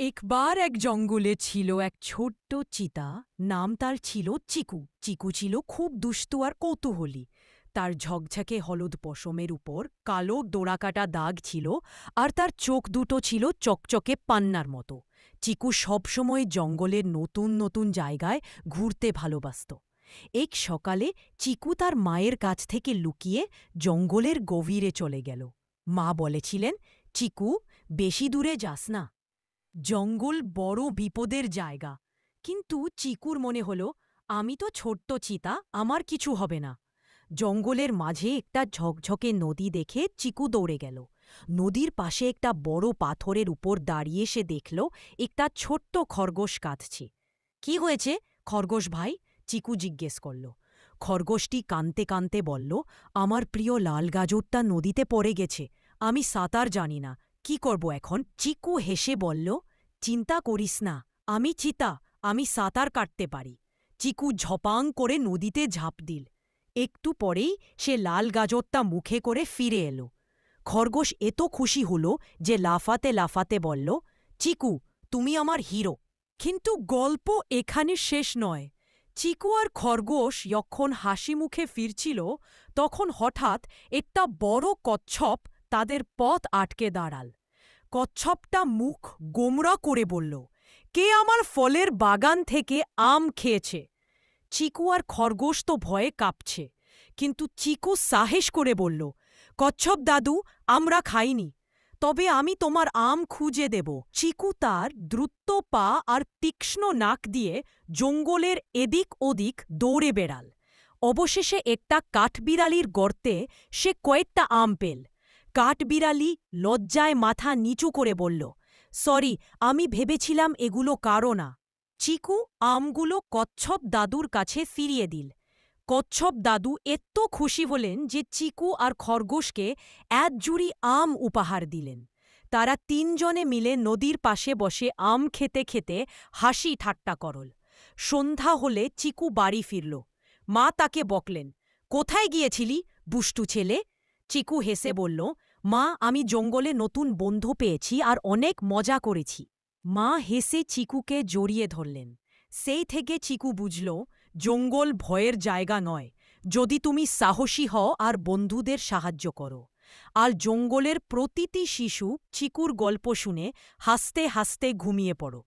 একবার এক জঙ্গলে ছিল এক ছোট্ট চিতা। নাম তার ছিল চিকু। চিকু ছিল খুব দুষ্টু আর কৌতূহলী। তার ঝকঝকে হলুদ পশমের উপর কালো ডোরাকাটা দাগ ছিল, আর তার চোখ দুটো ছিল চকচকে পান্নার মতো। চিকু সবসময় জঙ্গলের নতুন নতুন জায়গায় ঘুরতে ভালোবাসত। এক সকালে চিকু তার মায়ের কাছ থেকে লুকিয়ে জঙ্গলের গভীরে চলে গেল। মা বলেছিলেন, চিকু, বেশি দূরে যাস না, জঙ্গল বড় বিপদের জায়গা। কিন্তু চিকুর মনে হল, আমি তো ছোট্ট চিতা, আমার কিছু হবে না। জঙ্গলের মাঝে একটা ঝকঝকে নদী দেখে চিকু দৌড়ে গেল। নদীর পাশে একটা বড় পাথরের উপর দাঁড়িয়ে সে দেখল একটা ছোট্ট খরগোশ কাঁদছে। কি হয়েছে খরগোশ ভাই? চিকু জিজ্ঞেস করল। খরগোশটি কাঁদতে কাঁদতে বলল, আমার প্রিয় লাল গাজরটা নদীতে পড়ে গেছে, আমি সাঁতার জানি না, কি করব এখন? চিকু হেসে বলল, চিন্তা করিস না, আমি চিতা, আমি সাঁতার কাটতে পারি। চিকু ঝপাং করে নদীতে ঝাঁপ দিল। একটু পরেই সে লাল গাজরটা মুখে করে ফিরে এলো। খরগোশ এত খুশি হল যে লাফাতে লাফাতে বলল, চিকু, তুমি আমার হিরো। কিন্তু গল্প এখানে শেষ নয়। চিকু আর খরগোশ যখন হাসি মুখে ফিরছিল, তখন হঠাৎ একটা বড় কচ্ছপ তাদের পথ আটকে দাঁড়াল। কচ্ছপটা মুখ গোমড়া করে বলল, কে আমার ফলের বাগান থেকে আম খেয়েছে? চিকু আর খরগোশ তো ভয়ে কাঁপছে, কিন্তু চিকু সাহস করে বলল, কচ্ছপ দাদু, আমরা খাইনি, তবে আমি তোমার আম খুঁজে দেব। চিকু তার দ্রুত পা আর তীক্ষ্ণ নাক দিয়ে জঙ্গলের এদিক ওদিক দৌড়ে বেড়াল। অবশেষে একটা কাঠবিড়ালির গর্তে সে কয়েকটা আম পেল। কাঠবিড়ালি লজ্জায় মাথা নিচু করে বলল, সরি, আমি ভেবেছিলাম এগুলো কারো না। চিকু আমগুলো কচ্ছপ দাদুর কাছে ফিরিয়ে দিল। কচ্ছপ দাদু এত খুশি হলেন যে চিকু আর খরগোশকে এক জুড়ি আম উপহার দিলেন। তারা তিনজনে মিলে নদীর পাশে বসে আম খেতে খেতে হাসি ঠাট্টা করল। সন্ধ্যা হলে চিকু বাড়ি ফিরল। মা তাকে বকলেন, কোথায় গিয়েছিলি দুষ্টু ছেলে? চিকু হেসে বলল, মা, আমি জঙ্গলে নতুন বন্ধু পেয়েছি আর অনেক মজা করেছি। মা হেসে চিকুকে জড়িয়ে ধরলেন। সেই থেকে চিকু বুঝল, জঙ্গল ভয়ের জায়গা নয়, যদি তুমি সাহসী হও আর বন্ধুদের সাহায্য করো। আর জঙ্গলের প্রতিটি শিশু চিকুর গল্প শুনে হাসতে হাসতে ঘুমিয়ে পড়ো।